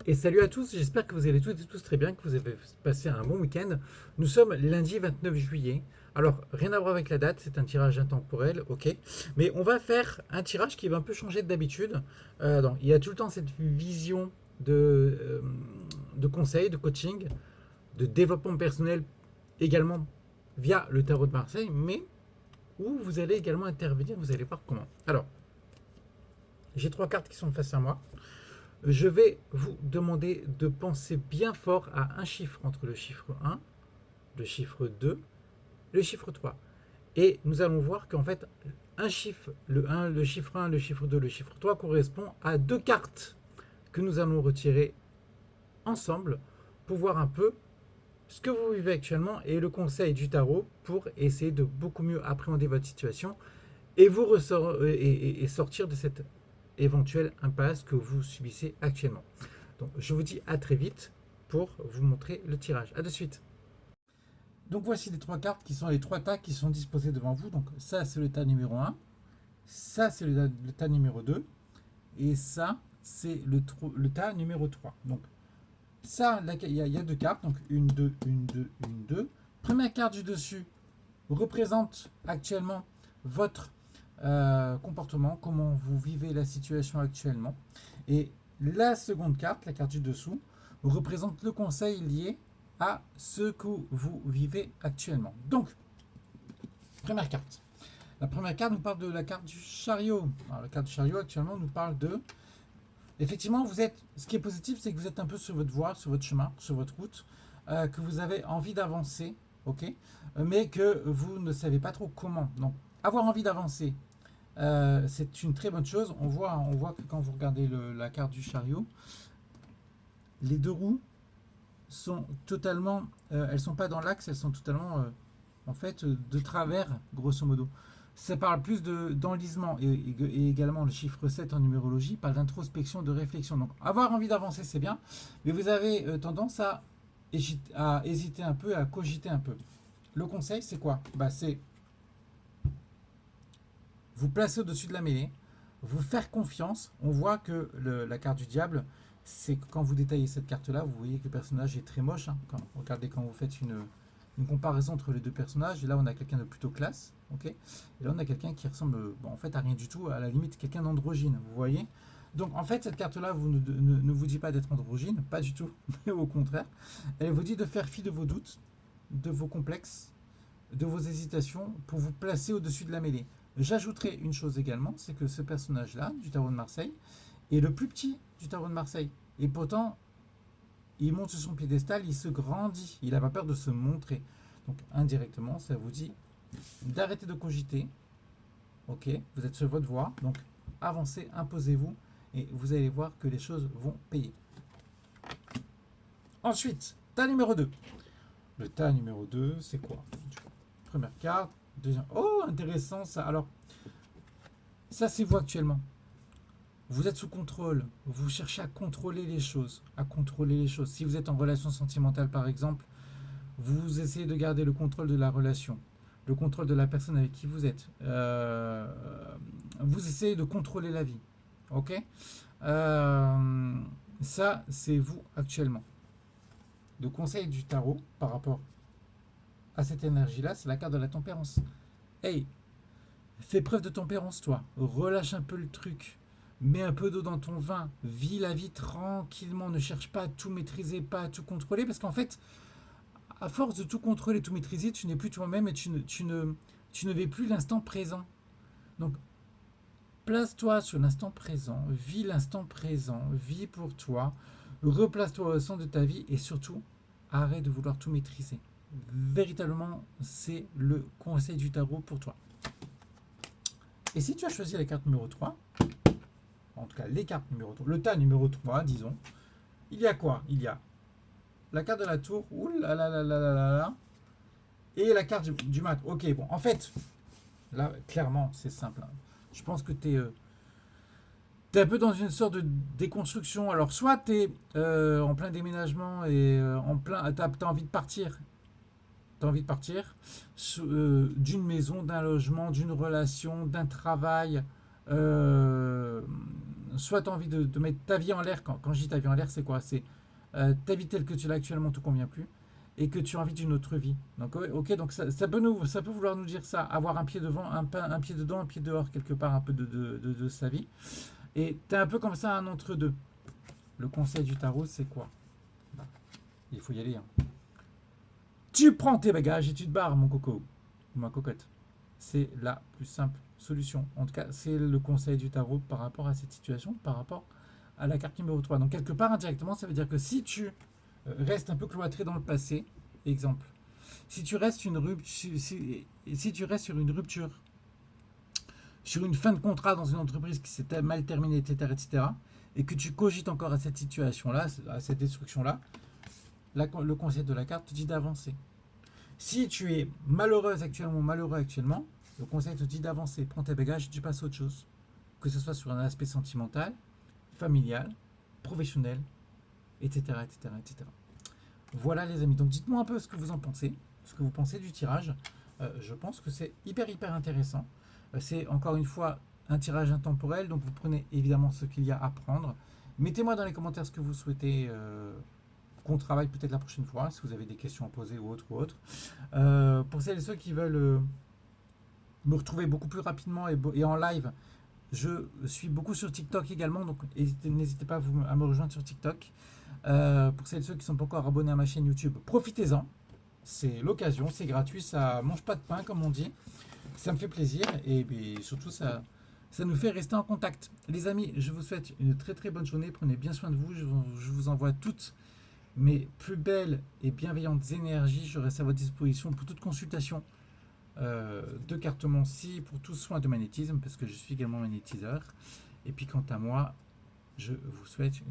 Et salut à tous, j'espère que vous allez toutes et tous très bien, que vous avez passé un bon week-end. Nous sommes lundi 29 juillet. Alors, rien à voir avec la date, c'est un tirage intemporel, ok. Mais on va faire un tirage qui va un peu changer d'habitude. Donc, il y a tout le temps cette vision de conseil, de coaching, de développement personnel également via le tarot de Marseille, mais où vous allez également intervenir, vous allez voir comment. Alors, j'ai trois cartes qui sont face à moi. Je vais vous demander de penser bien fort à un chiffre entre le chiffre 1, le chiffre 2, le chiffre 3. Et nous allons voir qu'en fait, un chiffre, le 1, le chiffre 1, le chiffre 2, le chiffre 3 correspond à deux cartes que nous allons retirer ensemble pour voir un peu ce que vous vivez actuellement et le conseil du tarot pour essayer de beaucoup mieux appréhender votre situation et vous et sortir de cette éventuelle impasse que vous subissez actuellement. Donc je vous dis à très vite pour vous montrer le tirage. A de suite. Donc voici les trois cartes qui sont les trois tas qui sont disposés devant vous. Donc ça c'est le tas numéro 1, ça c'est le tas numéro 2 et ça c'est le tas numéro 3. Donc ça, il y a deux cartes, donc une, deux, une, deux, une, deux. Première carte du dessus représente actuellement votre comportement, comment vous vivez la situation actuellement. Et la seconde carte, la carte du dessous, représente le conseil lié à ce que vous vivez actuellement. Donc, première carte. La première carte nous parle de la carte du chariot. Alors, la carte du chariot actuellement nous parle de... Effectivement, vous êtes. Ce qui est positif, c'est que vous êtes un peu sur votre voie, sur votre chemin, sur votre route, que vous avez envie d'avancer, ok, mais que vous ne savez pas trop comment. Donc, avoir envie d'avancer, c'est une très bonne chose. On voit que quand vous regardez la carte du chariot, les deux roues sont totalement, elles sont pas dans l'axe, elles sont totalement, en fait, de travers, grosso modo. Ça parle plus d'enlisement et également le chiffre 7 en numérologie parle d'introspection, de réflexion. Donc avoir envie d'avancer c'est bien, mais vous avez tendance à hésiter un peu, à cogiter un peu. Le conseil c'est quoi? C'est vous placer au-dessus de la mêlée, vous faire confiance. On voit que la carte du diable, c'est quand vous détaillez cette carte-là, vous voyez que le personnage est très moche. Hein. Regardez quand vous faites une comparaison entre les deux personnages. Et là, on a quelqu'un de plutôt classe. Ok. Et là, on a quelqu'un qui ressemble en fait à rien du tout, à la limite quelqu'un d'androgyne. Vous voyez. Donc en fait, cette carte-là ne vous dit pas d'être androgyne, pas du tout, mais au contraire. Elle vous dit de faire fi de vos doutes, de vos complexes, de vos hésitations pour vous placer au-dessus de la mêlée. J'ajouterai une chose également, c'est que ce personnage-là, du tarot de Marseille, est le plus petit du tarot de Marseille. Et pourtant, il monte sur son piédestal, il se grandit, il n'a pas peur de se montrer. Donc indirectement, ça vous dit d'arrêter de cogiter. Ok, vous êtes sur votre voie, donc avancez, imposez-vous, et vous allez voir que les choses vont payer. Ensuite, tas numéro 2. Le tas numéro 2, c'est quoi? Première carte, deuxième. Oh, intéressant ça. Alors, ça c'est vous actuellement. Vous êtes sous contrôle. Vous cherchez à contrôler les choses. À contrôler les choses. Si vous êtes en relation sentimentale, par exemple, vous essayez de garder le contrôle de la relation, le contrôle de la personne avec qui vous êtes. Vous essayez de contrôler la vie. Ok. Ça, c'est vous actuellement. Le conseil du tarot par rapport à cette énergie-là, c'est la carte de la tempérance. Hey, fais preuve de tempérance, toi. Relâche un peu le truc. Mets un peu d'eau dans ton vin. Vis la vie tranquillement. Ne cherche pas à tout maîtriser, pas à tout contrôler. Parce qu'en fait, à force de tout contrôler, tout maîtriser, tu n'es plus toi-même et tu ne vis plus l'instant présent. Donc, place-toi sur l'instant présent. Vis l'instant présent. Vis pour toi. Replace-toi au centre de ta vie. Et surtout, arrête de vouloir tout maîtriser. Véritablement, c'est le conseil du tarot pour toi. Et si tu as choisi la carte numéro 3, en tout cas les cartes numéro 3, le tas numéro 3, disons, il y a quoi? Il y a la carte de la tour, et la carte du mat. Ok, bon, en fait, là, clairement, c'est simple. Hein. Je pense que tu es un peu dans une sorte de déconstruction. Alors, soit tu es en plein déménagement et tu as envie de partir. Tu as envie de partir d'une maison, d'un logement, d'une relation, d'un travail, soit tu as envie de mettre ta vie en l'air. Quand je dis ta vie en l'air, c'est quoi? C'est ta vie telle que tu l'as actuellement ne te convient plus et que tu as envie d'une autre vie. Donc, ok, donc ça peut vouloir nous dire ça, avoir un pied devant, un pied dedans, un pied dehors, quelque part, un peu de sa vie. Et tu es un peu comme ça, un entre-deux. Le conseil du tarot, c'est quoi? Bah, il faut y aller. Hein. Tu prends tes bagages et tu te barres, mon coco, ou ma cocotte. C'est la plus simple solution. En tout cas, c'est le conseil du tarot par rapport à cette situation, par rapport à la carte numéro 3. Donc, quelque part, indirectement, ça veut dire que si tu restes un peu cloîtré dans le passé, exemple, si tu restes, si tu restes sur une rupture, sur une fin de contrat dans une entreprise qui s'est mal terminée, etc., etc., et que tu cogites encore à cette situation-là, à cette destruction-là, le conseil de la carte te dit d'avancer. Si tu es malheureuse actuellement, malheureux actuellement, le conseil te dit d'avancer. Prends tes bagages et tu passes à autre chose. Que ce soit sur un aspect sentimental, familial, professionnel, etc., etc., etc. Voilà les amis. Donc dites-moi un peu ce que vous en pensez, ce que vous pensez du tirage. Je pense que c'est hyper intéressant. C'est encore une fois un tirage intemporel, donc vous prenez évidemment ce qu'il y a à prendre. Mettez-moi dans les commentaires ce que vous souhaitez qu'on travaille peut-être la prochaine fois, si vous avez des questions à poser ou autre. Pour celles et ceux qui veulent me retrouver beaucoup plus rapidement et en live, je suis beaucoup sur TikTok également, donc n'hésitez pas à me rejoindre sur TikTok. Pour celles et ceux qui ne sont pas encore abonnés à ma chaîne YouTube, profitez-en. C'est l'occasion, c'est gratuit, ça mange pas de pain comme on dit. Ça me fait plaisir et surtout ça nous fait rester en contact. Les amis, je vous souhaite une très bonne journée. Prenez bien soin de vous. Je vous envoie toutes mes plus belles et bienveillantes énergies. Je reste à votre disposition pour toute consultation de cartomancie, pour tout soin de magnétisme, parce que je suis également magnétiseur. Et puis quant à moi, je vous souhaite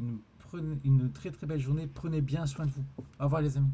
une très belle journée. Prenez bien soin de vous. Au revoir les amis.